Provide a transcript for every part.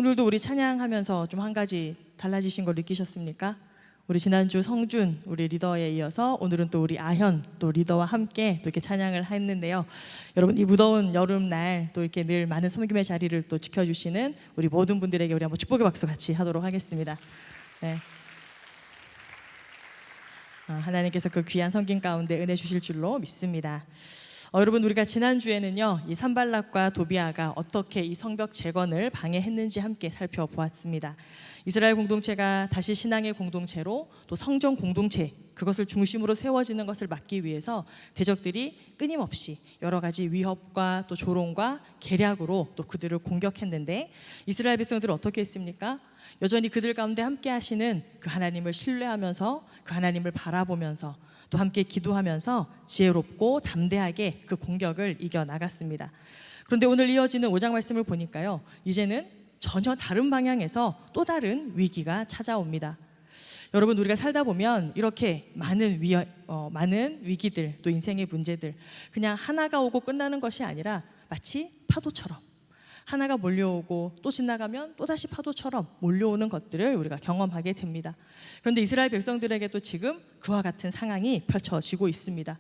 오늘도 우리 찬양하면서 좀 한 가지 달라지신 걸 느끼셨습니까? 우리 지난주 성준 우리 리더에 이어서 오늘은 또 우리 아현 또 리더와 함께 또 이렇게 찬양을 했는데요. 여러분, 이 무더운 여름날 또 이렇게 늘 많은 섬김의 자리를 또 지켜주시는 우리 모든 분들에게 우리 한번 축복의 박수 같이 하도록 하겠습니다. 네. 하나님께서 그 귀한 섬김 가운데 은혜 주실 줄로 믿습니다. 여러분, 우리가 지난주에는요, 이 산발락과 도비아가 어떻게 이 성벽 재건을 방해했는지 함께 살펴보았습니다. 이스라엘 공동체가 다시 신앙의 공동체로 또 성전 공동체, 그것을 중심으로 세워지는 것을 막기 위해서 대적들이 끊임없이 여러 가지 위협과 또 조롱과 계략으로 또 그들을 공격했는데, 이스라엘 백성들은 어떻게 했습니까? 여전히 그들 가운데 함께 하시는 그 하나님을 신뢰하면서 그 하나님을 바라보면서 또 함께 기도하면서 지혜롭고 담대하게 그 공격을 이겨나갔습니다. 그런데 오늘 이어지는 5장 말씀을 보니까요, 이제는 전혀 다른 방향에서 또 다른 위기가 찾아옵니다. 여러분, 우리가 살다 보면 이렇게 많은 위기들 또 인생의 문제들 그냥 하나가 오고 끝나는 것이 아니라 마치 파도처럼 하나가 몰려오고 또 지나가면 또다시 파도처럼 몰려오는 것들을 우리가 경험하게 됩니다. 그런데 이스라엘 백성들에게도 지금 그와 같은 상황이 펼쳐지고 있습니다.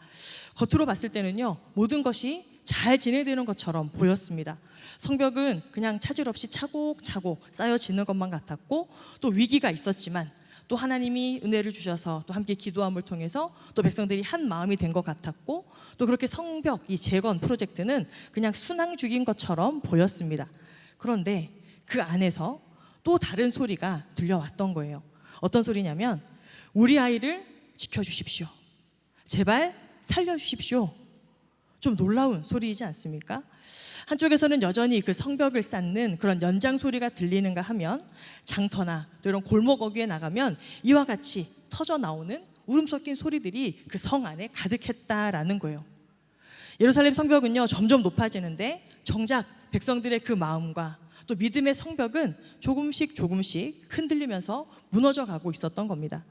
겉으로 봤을 때는요, 모든 것이 잘 진행되는 것처럼 보였습니다. 성벽은 그냥 차질 없이 차곡차곡 쌓여지는 것만 같았고, 또 위기가 있었지만 또 하나님이 은혜를 주셔서 또 함께 기도함을 통해서 또 백성들이 한 마음이 된 것 같았고, 또 그렇게 성벽 이 재건 프로젝트는 그냥 순항중인 것처럼 보였습니다. 그런데 그 안에서 또 다른 소리가 들려왔던 거예요. 어떤 소리냐면, 우리 아이를 지켜주십시오, 제발 살려주십시오. 좀 놀라운 소리이지 않습니까? 한쪽에서는 여전히 그 성벽을 쌓는 그런 연장 소리가 들리는가 하면, 장터나 또 이런 골목 어귀에 나가면 이와 같이 터져 나오는 울음 섞인 소리들이 그 성 안에 가득했다라는 거예요. 예루살렘 성벽은요, 점점 높아지는데 정작 백성들의 그 마음과 또 믿음의 성벽은 조금씩 흔들리면서 무너져 가고 있었던 겁니다.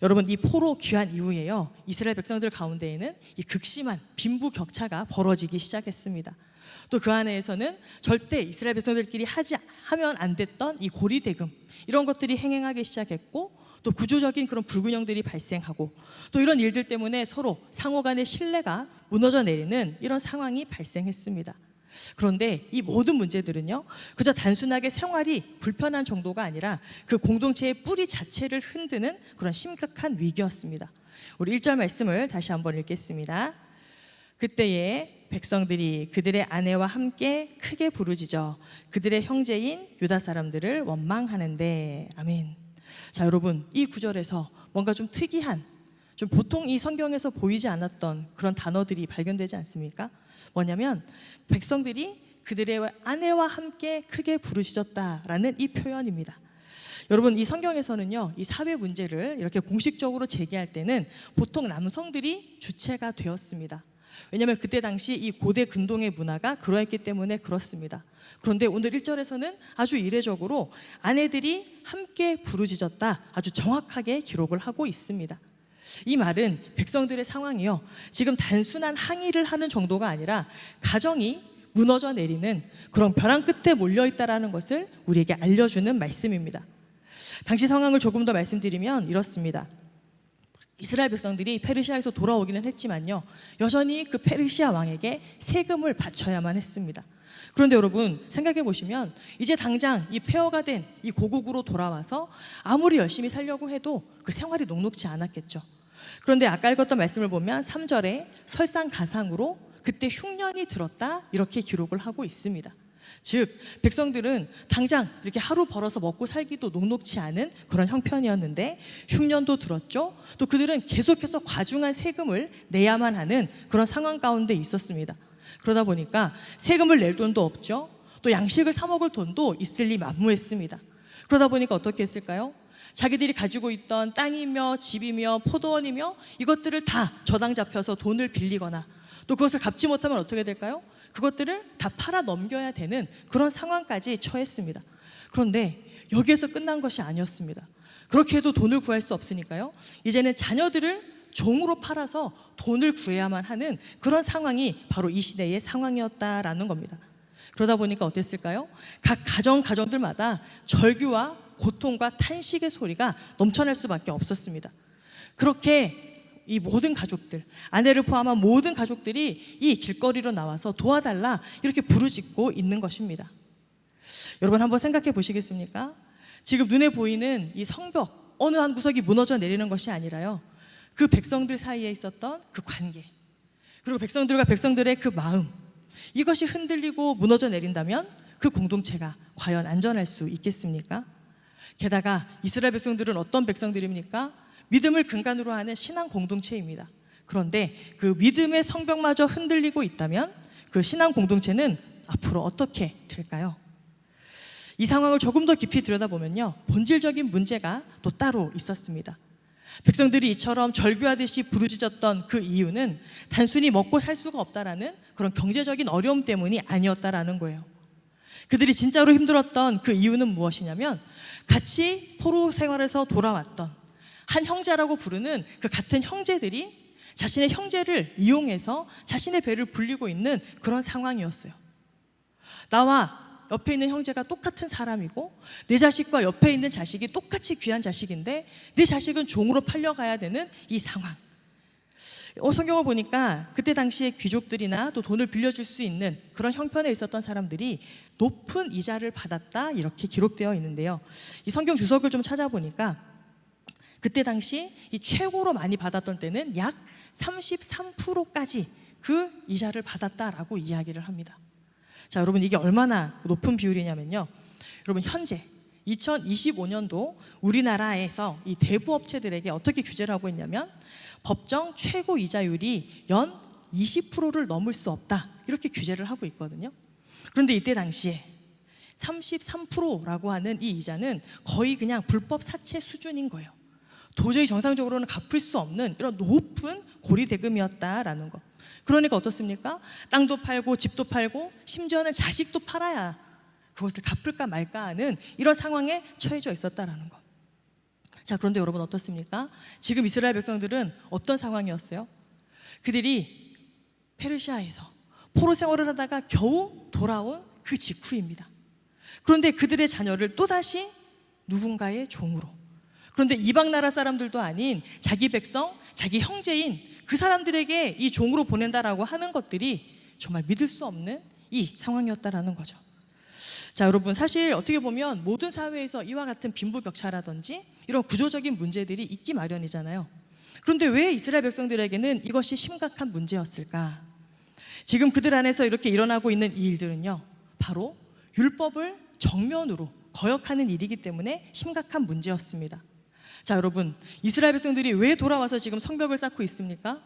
여러분, 이 포로 귀환 이후에요, 이스라엘 백성들 가운데에는 이 극심한 빈부격차가 벌어지기 시작했습니다. 또 그 안에서는 절대 이스라엘 백성들끼리 하면 안 됐던 이 고리대금, 이런 것들이 행행하기 시작했고, 또 구조적인 그런 불균형들이 발생하고, 또 이런 일들 때문에 서로 상호 간의 신뢰가 무너져 내리는 이런 상황이 발생했습니다. 그런데 이 모든 문제들은요, 그저 단순하게 생활이 불편한 정도가 아니라 그 공동체의 뿌리 자체를 흔드는 그런 심각한 위기였습니다. 우리 1절 말씀을 다시 한번 읽겠습니다. 그때에 백성들이 그들의 아내와 함께 크게 부르짖어 그들의 형제인 유다 사람들을 원망하는데. 아멘. 자, 여러분, 이 구절에서 뭔가 좀 특이한, 좀 보통 이 성경에서 보이지 않았던 그런 단어들이 발견되지 않습니까? 뭐냐면, 백성들이 그들의 아내와 함께 크게 부르짖었다라는 이 표현입니다. 여러분, 이 성경에서는요, 이 사회 문제를 이렇게 공식적으로 제기할 때는 보통 남성들이 주체가 되었습니다. 왜냐하면 그때 당시 이 고대 근동의 문화가 그러했기 때문에 그렇습니다. 그런데 오늘 1절에서는 아주 이례적으로 아내들이 함께 부르짖었다, 아주 정확하게 기록을 하고 있습니다. 이 말은 백성들의 상황이요, 지금 단순한 항의를 하는 정도가 아니라 가정이 무너져 내리는 그런 벼랑 끝에 몰려있다라는 것을 우리에게 알려주는 말씀입니다. 당시 상황을 조금 더 말씀드리면 이렇습니다. 이스라엘 백성들이 페르시아에서 돌아오기는 했지만요, 여전히 그 페르시아 왕에게 세금을 바쳐야만 했습니다. 그런데 여러분, 생각해 보시면 이제 당장 이 폐허가 된 이 고국으로 돌아와서 아무리 열심히 살려고 해도 그 생활이 녹록지 않았겠죠. 그런데 아까 읽었던 말씀을 보면 3절에 설상가상으로 그때 흉년이 들었다, 이렇게 기록을 하고 있습니다. 즉, 백성들은 당장 이렇게 하루 벌어서 먹고 살기도 녹록지 않은 그런 형편이었는데 흉년도 들었죠. 또 그들은 계속해서 과중한 세금을 내야만 하는 그런 상황 가운데 있었습니다. 그러다 보니까 세금을 낼 돈도 없죠. 또 양식을 사 먹을 돈도 있을 리 만무했습니다. 그러다 보니까 어떻게 했을까요? 자기들이 가지고 있던 땅이며 집이며 포도원이며 이것들을 다 저당 잡혀서 돈을 빌리거나, 또 그것을 갚지 못하면 어떻게 될까요? 그것들을 다 팔아 넘겨야 되는 그런 상황까지 처했습니다. 그런데 여기에서 끝난 것이 아니었습니다. 그렇게 해도 돈을 구할 수 없으니까요, 이제는 자녀들을 종으로 팔아서 돈을 구해야만 하는 그런 상황이 바로 이 시대의 상황이었다라는 겁니다. 그러다 보니까 어땠을까요? 각 가정들마다 절규와 고통과 탄식의 소리가 넘쳐날 수밖에 없었습니다. 그렇게 이 모든 가족들, 아내를 포함한 모든 가족들이 이 길거리로 나와서 도와달라 이렇게 부르짖고 있는 것입니다. 여러분 한번 생각해 보시겠습니까? 지금 눈에 보이는 이 성벽 어느 한 구석이 무너져 내리는 것이 아니라요, 그 백성들 사이에 있었던 그 관계, 그리고 백성들과 백성들의 그 마음, 이것이 흔들리고 무너져 내린다면 그 공동체가 과연 안전할 수 있겠습니까? 게다가 이스라엘 백성들은 어떤 백성들입니까? 믿음을 근간으로 하는 신앙 공동체입니다. 그런데 그 믿음의 성벽마저 흔들리고 있다면 그 신앙 공동체는 앞으로 어떻게 될까요? 이 상황을 조금 더 깊이 들여다보면요, 본질적인 문제가 또 따로 있었습니다. 백성들이 이처럼 절규하듯이 부르짖었던 그 이유는 단순히 먹고 살 수가 없다라는 그런 경제적인 어려움 때문이 아니었다라는 거예요. 그들이 진짜로 힘들었던 그 이유는 무엇이냐면, 같이 포로 생활에서 돌아왔던 한 형제라고 부르는 그 같은 형제들이 자신의 형제를 이용해서 자신의 배를 불리고 있는 그런 상황이었어요. 나와 옆에 있는 형제가 똑같은 사람이고 내 자식과 옆에 있는 자식이 똑같이 귀한 자식인데 내 자식은 종으로 팔려가야 되는 이 상황. 성경을 보니까 그때 당시에 귀족들이나 또 돈을 빌려줄 수 있는 그런 형편에 있었던 사람들이 높은 이자를 받았다 이렇게 기록되어 있는데요, 이 성경 주석을 좀 찾아보니까 그때 당시 이 최고로 많이 받았던 때는 약 33%까지 그 이자를 받았다라고 이야기를 합니다. 자, 여러분 이게 얼마나 높은 비율이냐면요, 여러분 현재 2025년도 우리나라에서 이 대부업체들에게 어떻게 규제를 하고 있냐면, 법정 최고 이자율이 연 20%를 넘을 수 없다 이렇게 규제를 하고 있거든요. 그런데 이때 당시에 33%라고 하는 이 이자는 거의 그냥 불법 사채 수준인 거예요. 도저히 정상적으로는 갚을 수 없는 그런 높은 고리대금이었다라는 거. 그러니까 어떻습니까? 땅도 팔고 집도 팔고 심지어는 자식도 팔아야 그것을 갚을까 말까 하는 이런 상황에 처해져 있었다라는 거. 자, 그런데 여러분 어떻습니까? 지금 이스라엘 백성들은 어떤 상황이었어요? 그들이 페르시아에서 포로 생활을 하다가 겨우 돌아온 그 직후입니다. 그런데 그들의 자녀를 또다시 누군가의 종으로, 그런데 이방 나라 사람들도 아닌 자기 백성, 자기 형제인 그 사람들에게 이 종으로 보낸다라고 하는 것들이 정말 믿을 수 없는 이 상황이었다라는 거죠. 자, 여러분 사실 어떻게 보면 모든 사회에서 이와 같은 빈부격차라든지 이런 구조적인 문제들이 있기 마련이잖아요. 그런데 왜 이스라엘 백성들에게는 이것이 심각한 문제였을까? 지금 그들 안에서 이렇게 일어나고 있는 이 일들은요, 바로 율법을 정면으로 거역하는 일이기 때문에 심각한 문제였습니다. 자, 여러분 이스라엘 백성들이 왜 돌아와서 지금 성벽을 쌓고 있습니까?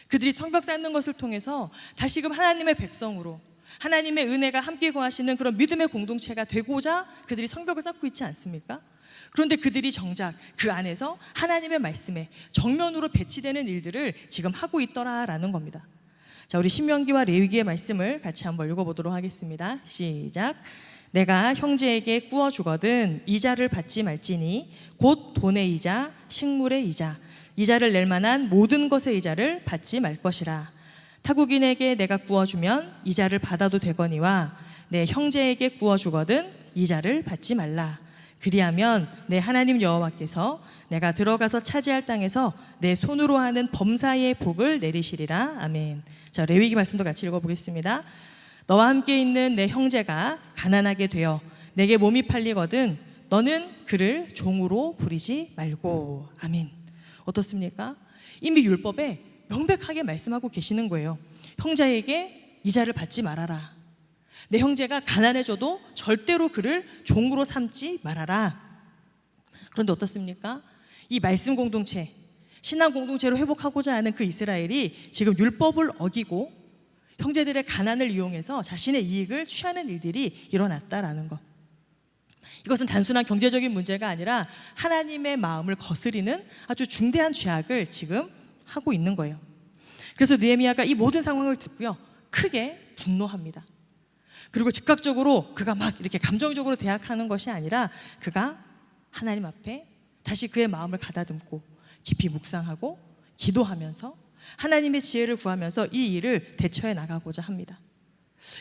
그들이 성벽 쌓는 것을 통해서 다시금 하나님의 백성으로, 하나님의 은혜가 함께 거하시는 그런 믿음의 공동체가 되고자 그들이 성벽을 쌓고 있지 않습니까? 그런데 그들이 정작 그 안에서 하나님의 말씀에 정면으로 배치되는 일들을 지금 하고 있더라라는 겁니다. 자, 우리 신명기와 레위기의 말씀을 같이 한번 읽어보도록 하겠습니다. 시작. 내가 형제에게 꾸어 주거든 이자를 받지 말지니 곧 돈의 이자, 식물의 이자, 이자를 낼 만한 모든 것의 이자를 받지 말 것이라. 타국인에게 내가 꾸어 주면 이자를 받아도 되거니와 내 형제에게 꾸어 주거든 이자를 받지 말라. 그리하면 내 하나님 여호와께서 내가 들어가서 차지할 땅에서 내 손으로 하는 범사의 복을 내리시리라. 아멘. 자, 레위기 말씀도 같이 읽어보겠습니다. 너와 함께 있는 내 형제가 가난하게 되어 내게 몸이 팔리거든 너는 그를 종으로 부리지 말고. 아멘. 어떻습니까? 이미 율법에 명백하게 말씀하고 계시는 거예요. 형제에게 이자를 받지 말아라. 내 형제가 가난해져도 절대로 그를 종으로 삼지 말아라. 그런데 어떻습니까? 이 말씀 공동체, 신앙 공동체로 회복하고자 하는 그 이스라엘이 지금 율법을 어기고 형제들의 가난을 이용해서 자신의 이익을 취하는 일들이 일어났다라는 것. 이것은 단순한 경제적인 문제가 아니라 하나님의 마음을 거스리는 아주 중대한 죄악을 지금 하고 있는 거예요. 그래서 느헤미야가 이 모든 상황을 듣고요, 크게 분노합니다. 그리고 즉각적으로 그가 막 이렇게 감정적으로 대항하는 것이 아니라 그가 하나님 앞에 다시 그의 마음을 가다듬고 깊이 묵상하고 기도하면서 하나님의 지혜를 구하면서 이 일을 대처해 나가고자 합니다.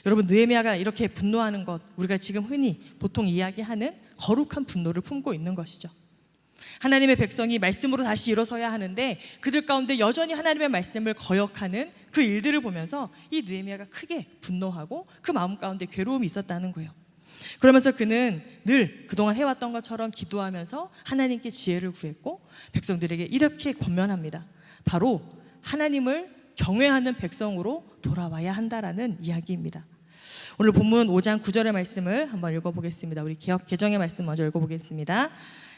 여러분, 느헤미야가 이렇게 분노하는 것, 우리가 지금 흔히 보통 이야기하는 거룩한 분노를 품고 있는 것이죠. 하나님의 백성이 말씀으로 다시 일어서야 하는데 그들 가운데 여전히 하나님의 말씀을 거역하는 그 일들을 보면서 이 느헤미야가 크게 분노하고 그 마음 가운데 괴로움이 있었다는 거예요. 그러면서 그는 늘 그동안 해왔던 것처럼 기도하면서 하나님께 지혜를 구했고 백성들에게 이렇게 권면합니다. 바로 하나님을 경외하는 백성으로 돌아와야 한다라는 이야기입니다. 오늘 본문 5장 9절의 말씀을 한번 읽어보겠습니다. 우리 개역 개정의 말씀 먼저 읽어보겠습니다.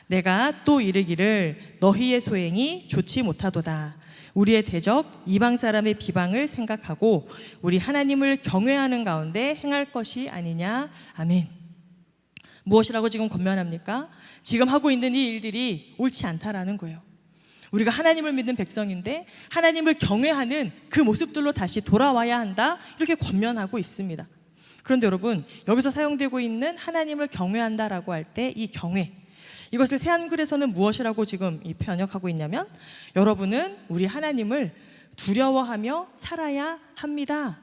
내가 또 이르기를 너희의 소행이 좋지 못하도다. 우리의 대적 이방 사람의 비방을 생각하고 우리 하나님을 경외하는 가운데 행할 것이 아니냐. 아멘. 무엇이라고 지금 권면합니까? 지금 하고 있는 이 일들이 옳지 않다라는 거예요. 우리가 하나님을 믿는 백성인데 하나님을 경외하는 그 모습들로 다시 돌아와야 한다, 이렇게 권면하고 있습니다. 그런데 여러분, 여기서 사용되고 있는 하나님을 경외한다라고 할 때 이 경외, 이것을 새한글에서는 무엇이라고 지금 번역하고 있냐면, 여러분은 우리 하나님을 두려워하며 살아야 합니다.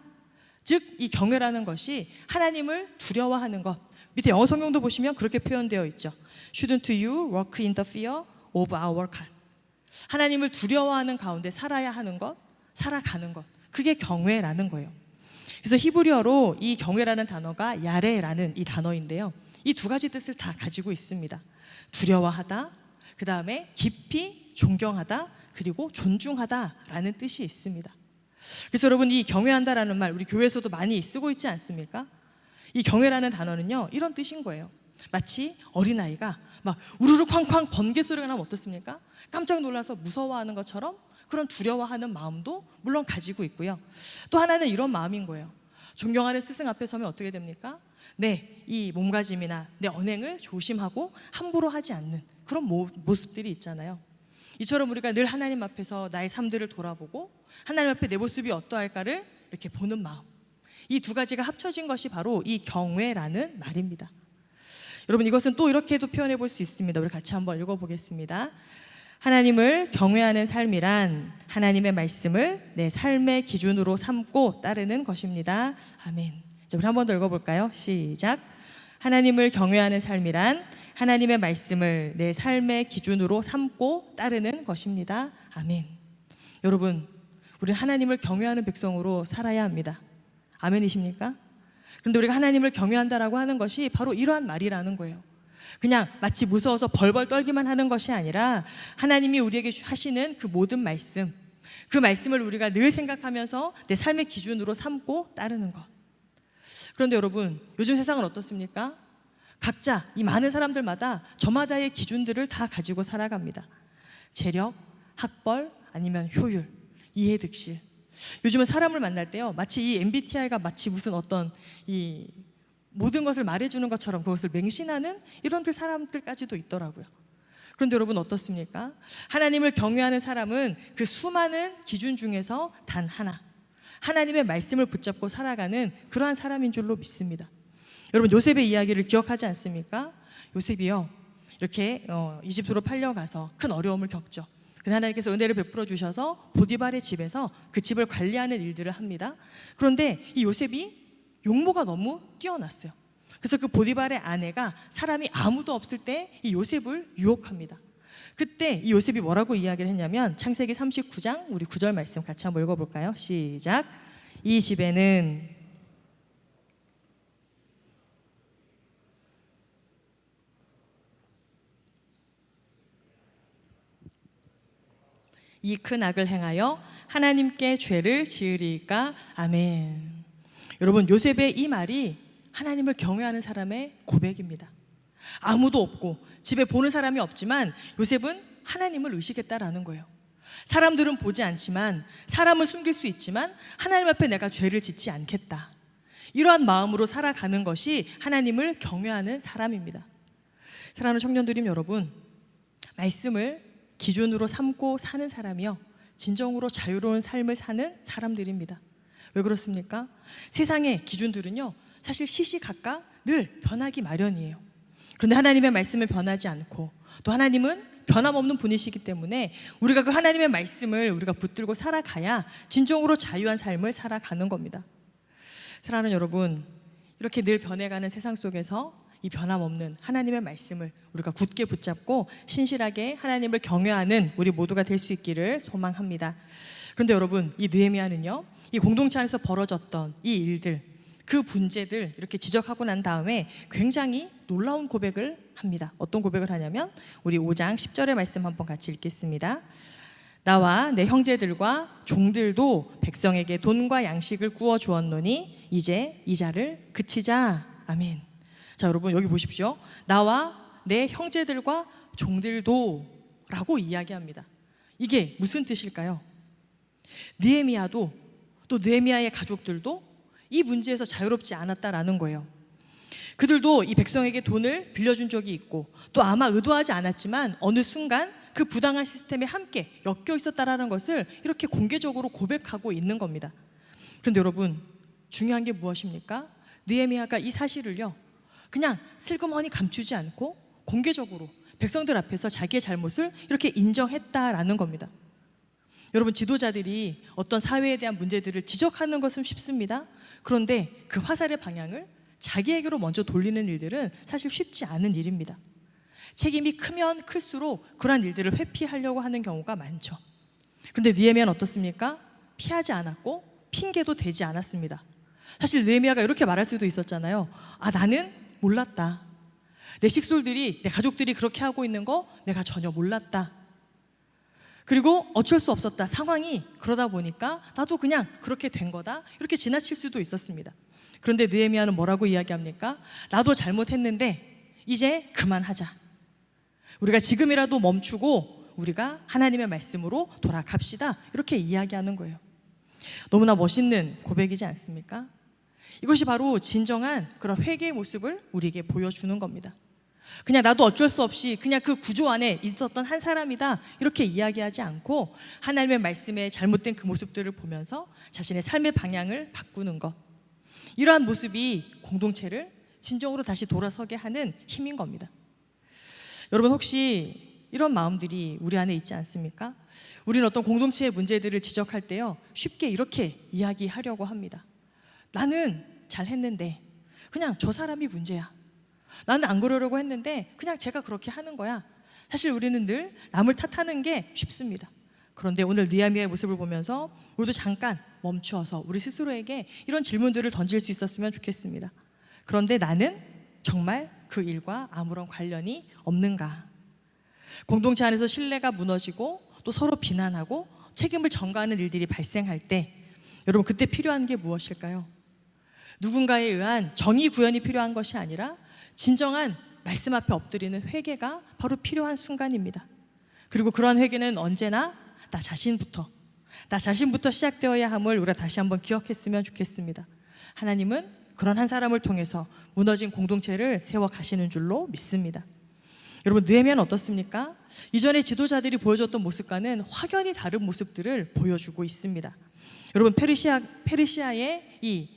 즉 이 경외라는 것이 하나님을 두려워하는 것. 밑에 영어 성경도 보시면 그렇게 표현되어 있죠. Shouldn't you walk in the fear of our God? 하나님을 두려워하는 가운데 살아야 하는 것, 살아가는 것, 그게 경외라는 거예요. 그래서 히브리어로 이 경외라는 단어가 야레라는 이 단어인데요, 이 두 가지 뜻을 다 가지고 있습니다. 두려워하다, 그 다음에 깊이 존경하다, 그리고 존중하다라는 뜻이 있습니다. 그래서 여러분, 이 경외한다라는 말 우리 교회에서도 많이 쓰고 있지 않습니까? 이 경외라는 단어는요, 이런 뜻인 거예요. 마치 어린아이가 막 우르르 쾅쾅 번개 소리가 나면 어떻습니까? 깜짝 놀라서 무서워하는 것처럼 그런 두려워하는 마음도 물론 가지고 있고요. 또 하나는 이런 마음인 거예요. 존경하는 스승 앞에 서면 어떻게 됩니까? 이 몸가짐이나 내 언행을 조심하고 함부로 하지 않는 그런 모습들이 있잖아요. 이처럼 우리가 늘 하나님 앞에서 나의 삶들을 돌아보고 하나님 앞에 내 모습이 어떠할까를 이렇게 보는 마음, 이 두 가지가 합쳐진 것이 바로 이 경외라는 말입니다. 여러분, 이것은 또 이렇게도 표현해 볼 수 있습니다. 우리 같이 한번 읽어보겠습니다. 하나님을 경외하는 삶이란 하나님의 말씀을 내 삶의 기준으로 삼고 따르는 것입니다. 아멘. 자, 우리 한 번 더 읽어볼까요? 시작. 하나님을 경외하는 삶이란 하나님의 말씀을 내 삶의 기준으로 삼고 따르는 것입니다. 아멘. 여러분, 우리는 하나님을 경외하는 백성으로 살아야 합니다. 아멘이십니까? 그런데 우리가 하나님을 경외한다라고 하는 것이 바로 이러한 말이라는 거예요. 그냥 마치 무서워서 벌벌 떨기만 하는 것이 아니라 하나님이 우리에게 하시는 그 모든 말씀, 그 말씀을 우리가 늘 생각하면서 내 삶의 기준으로 삼고 따르는 것. 그런데 여러분, 요즘 세상은 어떻습니까? 각자 이 많은 사람들마다 저마다의 기준들을 다 가지고 살아갑니다. 재력, 학벌, 아니면 효율, 이해득실. 요즘은 사람을 만날 때요, 마치 이 MBTI가 마치 무슨 어떤 이 모든 것을 말해주는 것처럼 그것을 맹신하는 이런 사람들까지도 있더라고요. 그런데 여러분, 어떻습니까? 하나님을 경외하는 사람은 그 수많은 기준 중에서 단 하나, 하나님의 말씀을 붙잡고 살아가는 그러한 사람인 줄로 믿습니다. 여러분, 요셉의 이야기를 기억하지 않습니까? 요셉이요, 이렇게 이집트로 팔려가서 큰 어려움을 겪죠. 하나님께서 은혜를 베풀어 주셔서 보디발의 집에서 그 집을 관리하는 일들을 합니다. 그런데 이 요셉이 용모가 너무 뛰어났어요. 그래서 그 보디발의 아내가 사람이 아무도 없을 때 이 요셉을 유혹합니다. 그때 이 요셉이 뭐라고 이야기를 했냐면, 창세기 39장 우리 9절 말씀 같이 한번 읽어볼까요? 시작. 이 집에는 이 큰 악을 행하여 하나님께 죄를 지으리까. 아멘. 여러분, 요셉의 이 말이 하나님을 경외하는 사람의 고백입니다. 아무도 없고 집에 보는 사람이 없지만 요셉은 하나님을 의식했다라는 거예요. 사람들은 보지 않지만, 사람은 숨길 수 있지만 하나님 앞에 내가 죄를 짓지 않겠다, 이러한 마음으로 살아가는 것이 하나님을 경외하는 사람입니다. 사랑하는 청년들임 여러분, 말씀을 기준으로 삼고 사는 사람이요, 진정으로 자유로운 삶을 사는 사람들입니다. 왜 그렇습니까? 세상의 기준들은요, 사실 시시각각 늘 변하기 마련이에요. 그런데 하나님의 말씀은 변하지 않고, 또 하나님은 변함없는 분이시기 때문에 우리가 그 하나님의 말씀을 우리가 붙들고 살아가야 진정으로 자유한 삶을 살아가는 겁니다. 사랑하는 여러분, 이렇게 늘 변해가는 세상 속에서 이 변함없는 하나님의 말씀을 우리가 굳게 붙잡고 신실하게 하나님을 경외하는 우리 모두가 될 수 있기를 소망합니다. 그런데 여러분, 이 느헤미야는요, 이 공동체 안에서 벌어졌던 이 일들, 그 문제들 이렇게 지적하고 난 다음에 굉장히 놀라운 고백을 합니다. 어떤 고백을 하냐면 우리 5장 10절의 말씀 한번 같이 읽겠습니다. 나와 내 형제들과 종들도 백성에게 돈과 양식을 구워 주었노니 이제 이자를 그치자. 아멘. 자, 여러분 여기 보십시오. 나와 내 형제들과 종들도 라고 이야기합니다. 이게 무슨 뜻일까요? 느헤미야도 또 느헤미야의 가족들도 이 문제에서 자유롭지 않았다라는 거예요. 그들도 이 백성에게 돈을 빌려준 적이 있고 또 아마 의도하지 않았지만 어느 순간 그 부당한 시스템에 함께 엮여 있었다라는 것을 이렇게 공개적으로 고백하고 있는 겁니다. 그런데 여러분, 중요한 게 무엇입니까? 느헤미야가 이 사실을요, 그냥 슬그머니 감추지 않고 공개적으로 백성들 앞에서 자기의 잘못을 이렇게 인정했다라는 겁니다. 여러분, 지도자들이 어떤 사회에 대한 문제들을 지적하는 것은 쉽습니다. 그런데 그 화살의 방향을 자기에게로 먼저 돌리는 일들은 사실 쉽지 않은 일입니다. 책임이 크면 클수록 그러한 일들을 회피하려고 하는 경우가 많죠. 그런데 느헤미야는 어떻습니까? 피하지 않았고 핑계도 대지 않았습니다. 사실 느헤미야가 이렇게 말할 수도 있었잖아요. 아, 나는 몰랐다. 내 식솔들이, 내 가족들이 그렇게 하고 있는 거 내가 전혀 몰랐다. 그리고 어쩔 수 없었다. 상황이 그러다 보니까 나도 그냥 그렇게 된 거다. 이렇게 지나칠 수도 있었습니다. 그런데 느헤미야는 뭐라고 이야기합니까? 나도 잘못했는데 이제 그만하자. 우리가 지금이라도 멈추고 우리가 하나님의 말씀으로 돌아갑시다. 이렇게 이야기하는 거예요. 너무나 멋있는 고백이지 않습니까? 이것이 바로 진정한 그런 회개의 모습을 우리에게 보여주는 겁니다. 그냥 나도 어쩔 수 없이 그냥 그 구조 안에 있었던 한 사람이다 이렇게 이야기하지 않고 하나님의 말씀에 잘못된 그 모습들을 보면서 자신의 삶의 방향을 바꾸는 것, 이러한 모습이 공동체를 진정으로 다시 돌아서게 하는 힘인 겁니다. 여러분, 혹시 이런 마음들이 우리 안에 있지 않습니까? 우리는 어떤 공동체의 문제들을 지적할 때요, 쉽게 이렇게 이야기하려고 합니다. 나는 잘했는데 그냥 저 사람이 문제야. 나는 안 그러려고 했는데 그냥 제가 그렇게 하는 거야. 사실 우리는 늘 남을 탓하는 게 쉽습니다. 그런데 오늘 느헤미야의 모습을 보면서 우리도 잠깐 멈추어서 우리 스스로에게 이런 질문들을 던질 수 있었으면 좋겠습니다. 그런데 나는 정말 그 일과 아무런 관련이 없는가? 공동체 안에서 신뢰가 무너지고 또 서로 비난하고 책임을 전가하는 일들이 발생할 때 여러분, 그때 필요한 게 무엇일까요? 누군가에 의한 정의 구현이 필요한 것이 아니라 진정한 말씀 앞에 엎드리는 회개가 바로 필요한 순간입니다. 그리고 그러한 회개는 언제나 나 자신부터 시작되어야 함을 우리가 다시 한번 기억했으면 좋겠습니다. 하나님은 그런 한 사람을 통해서 무너진 공동체를 세워 가시는 줄로 믿습니다. 여러분, 느헤미야는 어떻습니까? 이전에 지도자들이 보여줬던 모습과는 확연히 다른 모습들을 보여주고 있습니다. 여러분, 페르시아의 이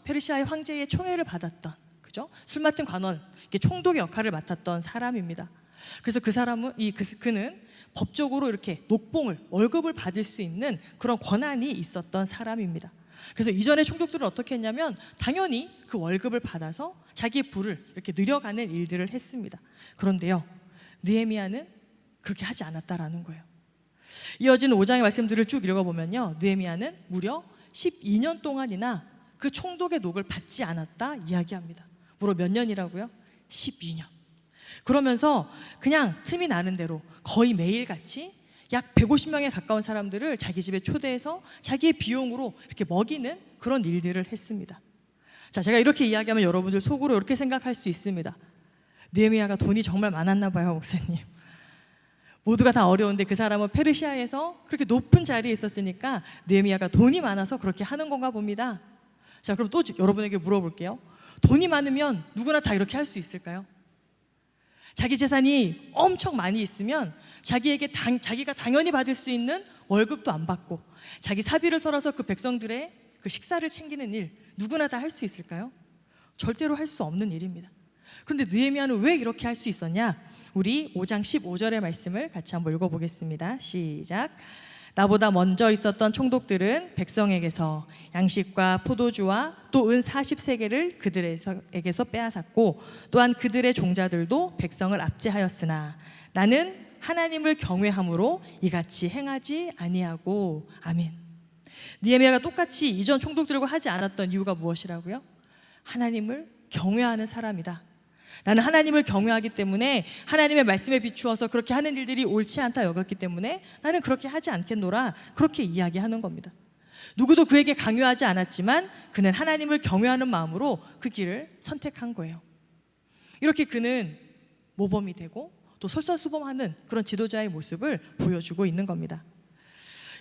페르시아의 황제의 총애를 받았던, 그죠? 술 맡은 관원, 총독의 역할을 맡았던 사람입니다. 그래서 그 사람은 그는 법적으로 이렇게 녹봉을, 월급을 받을 수 있는 그런 권한이 있었던 사람입니다. 그래서 이전의 총독들은 어떻게 했냐면 당연히 그 월급을 받아서 자기의 부를 이렇게 늘려가는 일들을 했습니다. 그런데요, 느헤미야는 그렇게 하지 않았다라는 거예요. 이어지는 5장의 말씀들을 쭉 읽어보면요, 느헤미야는 무려 12년 동안이나 그 총독의 녹을 받지 않았다 이야기합니다. 무려 몇 년이라고요? 12년. 그러면서 그냥 틈이 나는 대로 거의 매일같이 약 150명에 가까운 사람들을 자기 집에 초대해서 자기의 비용으로 이렇게 먹이는 그런 일들을 했습니다. 자, 제가 이렇게 이야기하면 여러분들 속으로 이렇게 생각할 수 있습니다. 느헤미야가 돈이 정말 많았나 봐요, 목사님. 모두가 다 어려운데 그 사람은 페르시아에서 그렇게 높은 자리에 있었으니까 느헤미야가 돈이 많아서 그렇게 하는 건가 봅니다. 자, 그럼 또 여러분에게 물어볼게요. 돈이 많으면 누구나 다 이렇게 할 수 있을까요? 자기 재산이 엄청 많이 있으면 자기가 당연히 받을 수 있는 월급도 안 받고 자기 사비를 털어서 그 백성들의 그 식사를 챙기는 일, 누구나 다 할 수 있을까요? 절대로 할 수 없는 일입니다. 그런데 느헤미야는 왜 이렇게 할 수 있었냐? 우리 5장 15절의 말씀을 같이 한번 읽어보겠습니다. 시작. 나보다 먼저 있었던 총독들은 백성에게서 양식과 포도주와 또 은 40세겔을 그들에게서 빼앗았고 또한 그들의 종자들도 백성을 압제하였으나 나는 하나님을 경외함으로 이같이 행하지 아니하고. 아멘. 느헤미야가 똑같이 이전 총독들과 하지 않았던 이유가 무엇이라고요? 하나님을 경외하는 사람이다. 나는 하나님을 경외하기 때문에 하나님의 말씀에 비추어서 그렇게 하는 일들이 옳지 않다 여겼기 때문에 나는 그렇게 하지 않겠노라, 그렇게 이야기하는 겁니다. 누구도 그에게 강요하지 않았지만 그는 하나님을 경외하는 마음으로 그 길을 선택한 거예요. 이렇게 그는 모범이 되고 또 솔선수범하는 그런 지도자의 모습을 보여주고 있는 겁니다.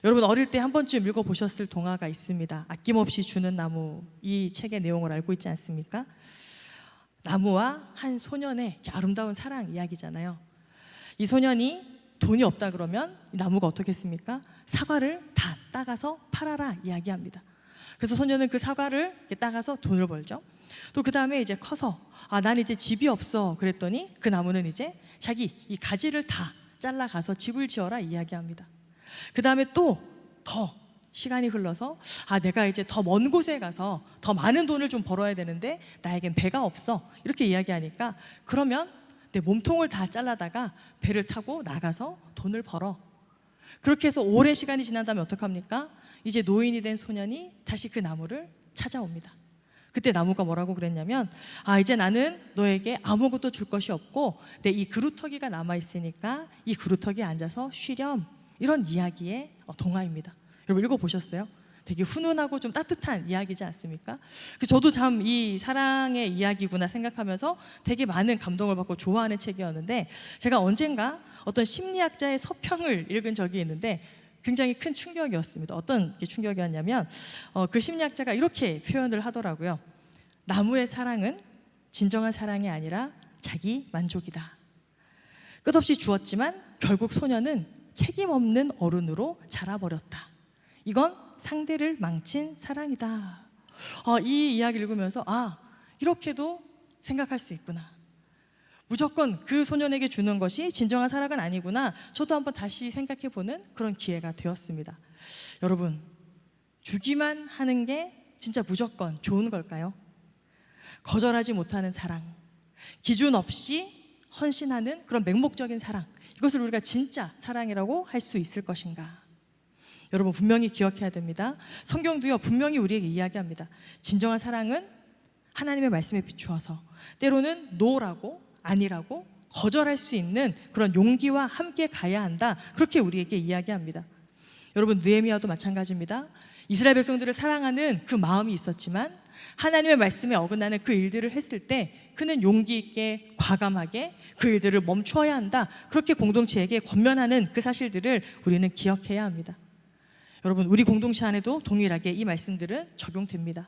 여러분, 어릴 때 한 번쯤 읽어보셨을 동화가 있습니다. 아낌없이 주는 나무. 이 책의 내용을 알고 있지 않습니까? 나무와 한 소년의 아름다운 사랑 이야기잖아요. 이 소년이 돈이 없다 그러면 이 나무가 어떻게 했습니까? 사과를 다 따가서 팔아라 이야기합니다. 그래서 소년은 그 사과를 따가서 돈을 벌죠. 또 그 다음에 이제 커서 난 이제 집이 없어 그랬더니 그 나무는 이제 자기 이 가지를 다 잘라가서 집을 지어라 이야기합니다. 그 다음에 또 더 시간이 흘러서 내가 이제 더 먼 곳에 가서 더 많은 돈을 좀 벌어야 되는데 나에겐 배가 없어 이렇게 이야기하니까 그러면 내 몸통을 다 잘라다가 배를 타고 나가서 돈을 벌어. 그렇게 해서 오랜 시간이 지난 다음에 어떡합니까? 이제 노인이 된 소년이 다시 그 나무를 찾아옵니다. 그때 나무가 뭐라고 그랬냐면 이제 나는 너에게 아무것도 줄 것이 없고 내 이 그루터기가 남아있으니까 이 그루터기에 앉아서 쉬렴. 이런 이야기의 동화입니다. 여러분 읽어보셨어요? 되게 훈훈하고 좀 따뜻한 이야기지 않습니까? 저도 참 이 사랑의 이야기구나 생각하면서 되게 많은 감동을 받고 좋아하는 책이었는데 제가 언젠가 어떤 심리학자의 서평을 읽은 적이 있는데 굉장히 큰 충격이었습니다. 어떤 게 충격이었냐면 그 심리학자가 이렇게 표현을 하더라고요. 나무의 사랑은 진정한 사랑이 아니라 자기 만족이다. 끝없이 주었지만 결국 소년은 책임 없는 어른으로 자라버렸다. 이건 상대를 망친 사랑이다. 이 이야기를 읽으면서 이렇게도 생각할 수 있구나. 무조건 그 소년에게 주는 것이 진정한 사랑은 아니구나. 저도 한번 다시 생각해보는 그런 기회가 되었습니다. 여러분, 주기만 하는 게 진짜 무조건 좋은 걸까요? 거절하지 못하는 사랑, 기준 없이 헌신하는 그런 맹목적인 사랑, 이것을 우리가 진짜 사랑이라고 할 수 있을 것인가? 여러분, 분명히 기억해야 됩니다. 성경도요 분명히 우리에게 이야기합니다. 진정한 사랑은 하나님의 말씀에 비추어서 때로는 노라고, 아니라고 거절할 수 있는 그런 용기와 함께 가야 한다, 그렇게 우리에게 이야기합니다. 여러분, 느헤미야도 마찬가지입니다. 이스라엘 백성들을 사랑하는 그 마음이 있었지만 하나님의 말씀에 어긋나는 그 일들을 했을 때 그는 용기 있게 과감하게 그 일들을 멈추어야 한다, 그렇게 공동체에게 권면하는 그 사실들을 우리는 기억해야 합니다. 여러분, 우리 공동체 안에도 동일하게 이 말씀들은 적용됩니다.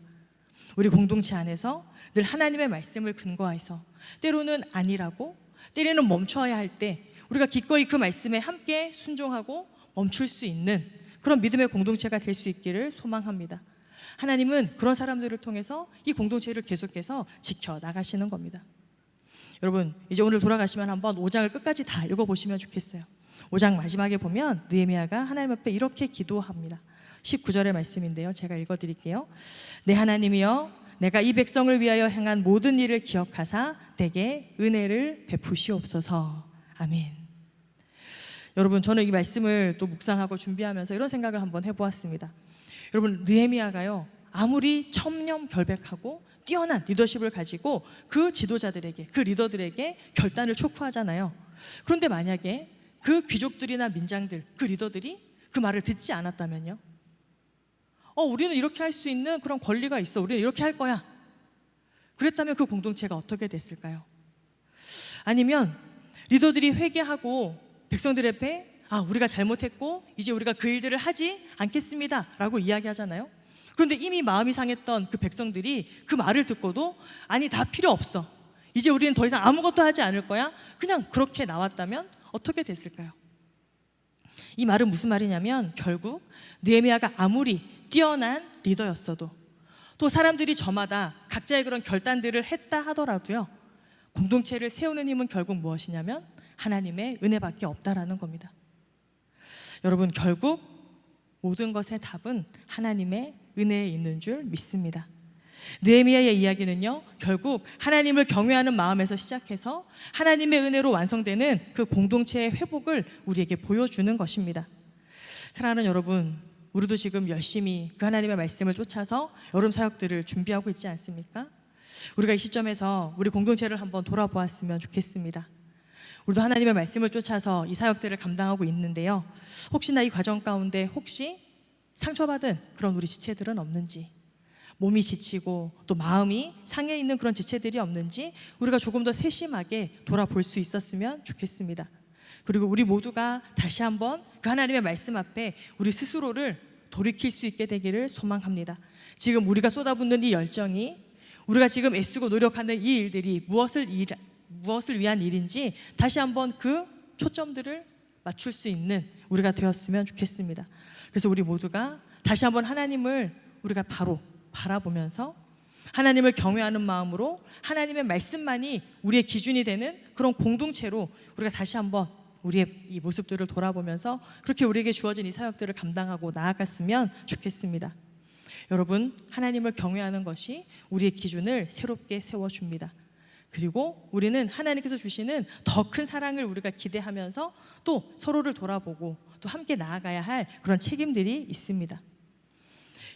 우리 공동체 안에서 늘 하나님의 말씀을 근거해서 때로는 아니라고, 때로는 멈춰야 할 때 우리가 기꺼이 그 말씀에 함께 순종하고 멈출 수 있는 그런 믿음의 공동체가 될 수 있기를 소망합니다. 하나님은 그런 사람들을 통해서 이 공동체를 계속해서 지켜나가시는 겁니다. 여러분, 이제 오늘 돌아가시면 한번 5장을 끝까지 다 읽어보시면 좋겠어요. 5장 마지막에 보면 느헤미야가 하나님 앞에 이렇게 기도합니다. 19절의 말씀인데요, 제가 읽어드릴게요. 내 하나님이여, 내가 이 백성을 위하여 행한 모든 일을 기억하사 내게 은혜를 베푸시옵소서. 아멘. 여러분, 저는 이 말씀을 또 묵상하고 준비하면서 이런 생각을 한번 해보았습니다. 여러분, 느헤미야가요 아무리 천명결백하고 뛰어난 리더십을 가지고 그 지도자들에게, 그 리더들에게 결단을 촉구하잖아요. 그런데 만약에 그 귀족들이나 민장들, 그 리더들이 그 말을 듣지 않았다면요, 우리는 이렇게 할 수 있는 그런 권리가 있어, 우리는 이렇게 할 거야, 그랬다면 그 공동체가 어떻게 됐을까요? 아니면 리더들이 회개하고 백성들 앞에 우리가 잘못했고 이제 우리가 그 일들을 하지 않겠습니다 라고 이야기하잖아요. 그런데 이미 마음이 상했던 그 백성들이 그 말을 듣고도 아니, 다 필요 없어, 이제 우리는 더 이상 아무것도 하지 않을 거야, 그냥 그렇게 나왔다면 어떻게 됐을까요? 이 말은 무슨 말이냐면 결국 느헤미야가 아무리 뛰어난 리더였어도, 또 사람들이 저마다 각자의 그런 결단들을 했다 하더라도요, 공동체를 세우는 힘은 결국 무엇이냐면 하나님의 은혜밖에 없다라는 겁니다. 여러분, 결국 모든 것의 답은 하나님의 은혜에 있는 줄 믿습니다. 느헤미야의 이야기는요, 결국 하나님을 경외하는 마음에서 시작해서 하나님의 은혜로 완성되는 그 공동체의 회복을 우리에게 보여주는 것입니다. 사랑하는 여러분, 우리도 지금 열심히 그 하나님의 말씀을 쫓아서 여름 사역들을 준비하고 있지 않습니까? 우리가 이 시점에서 우리 공동체를 한번 돌아보았으면 좋겠습니다. 우리도 하나님의 말씀을 쫓아서 이 사역들을 감당하고 있는데요, 혹시나 이 과정 가운데 혹시 상처받은 그런 우리 지체들은 없는지, 몸이 지치고 또 마음이 상해 있는 그런 지체들이 없는지 우리가 조금 더 세심하게 돌아볼 수 있었으면 좋겠습니다. 그리고 우리 모두가 다시 한번 그 하나님의 말씀 앞에 우리 스스로를 돌이킬 수 있게 되기를 소망합니다. 지금 우리가 쏟아붓는 이 열정이, 우리가 지금 애쓰고 노력하는 이 일들이 무엇을 위한 일인지 다시 한번 그 초점들을 맞출 수 있는 우리가 되었으면 좋겠습니다. 그래서 우리 모두가 다시 한번 하나님을 우리가 바로 바라보면서 하나님을 경외하는 마음으로 하나님의 말씀만이 우리의 기준이 되는 그런 공동체로 우리가 다시 한번 우리의 이 모습들을 돌아보면서 그렇게 우리에게 주어진 이 사역들을 감당하고 나아갔으면 좋겠습니다. 여러분, 하나님을 경외하는 것이 우리의 기준을 새롭게 세워줍니다. 그리고 우리는 하나님께서 주시는 더 큰 사랑을 우리가 기대하면서 또 서로를 돌아보고 또 함께 나아가야 할 그런 책임들이 있습니다.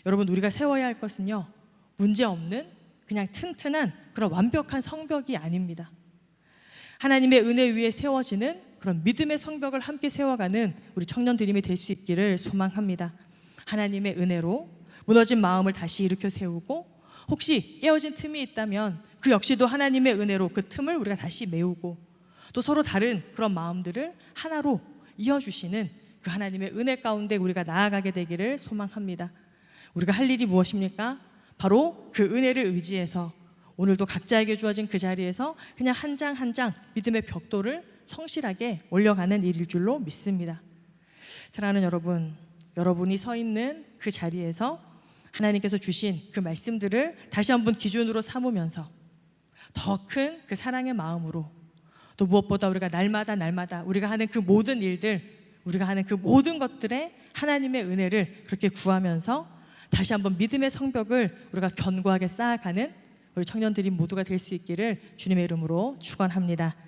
여러분, 우리가 세워야 할 것은요, 문제없는 그냥 튼튼한 그런 완벽한 성벽이 아닙니다. 하나님의 은혜 위에 세워지는 그런 믿음의 성벽을 함께 세워가는 우리 청년드림이 될 수 있기를 소망합니다. 하나님의 은혜로 무너진 마음을 다시 일으켜 세우고, 혹시 깨어진 틈이 있다면 그 역시도 하나님의 은혜로 그 틈을 우리가 다시 메우고, 또 서로 다른 그런 마음들을 하나로 이어주시는 그 하나님의 은혜 가운데 우리가 나아가게 되기를 소망합니다. 우리가 할 일이 무엇입니까? 바로 그 은혜를 의지해서 오늘도 각자에게 주어진 그 자리에서 그냥 한 장 한 장 믿음의 벽돌을 성실하게 올려가는 일일 줄로 믿습니다. 사랑하는 여러분, 여러분이 서 있는 그 자리에서 하나님께서 주신 그 말씀들을 다시 한번 기준으로 삼으면서 더 큰 그 사랑의 마음으로, 또 무엇보다 우리가 날마다 우리가 하는 그 모든 일들, 우리가 하는 그 모든 것들에 하나님의 은혜를 그렇게 구하면서 다시 한번 믿음의 성벽을 우리가 견고하게 쌓아가는 우리 청년들이 모두가 될 수 있기를 주님의 이름으로 축원합니다.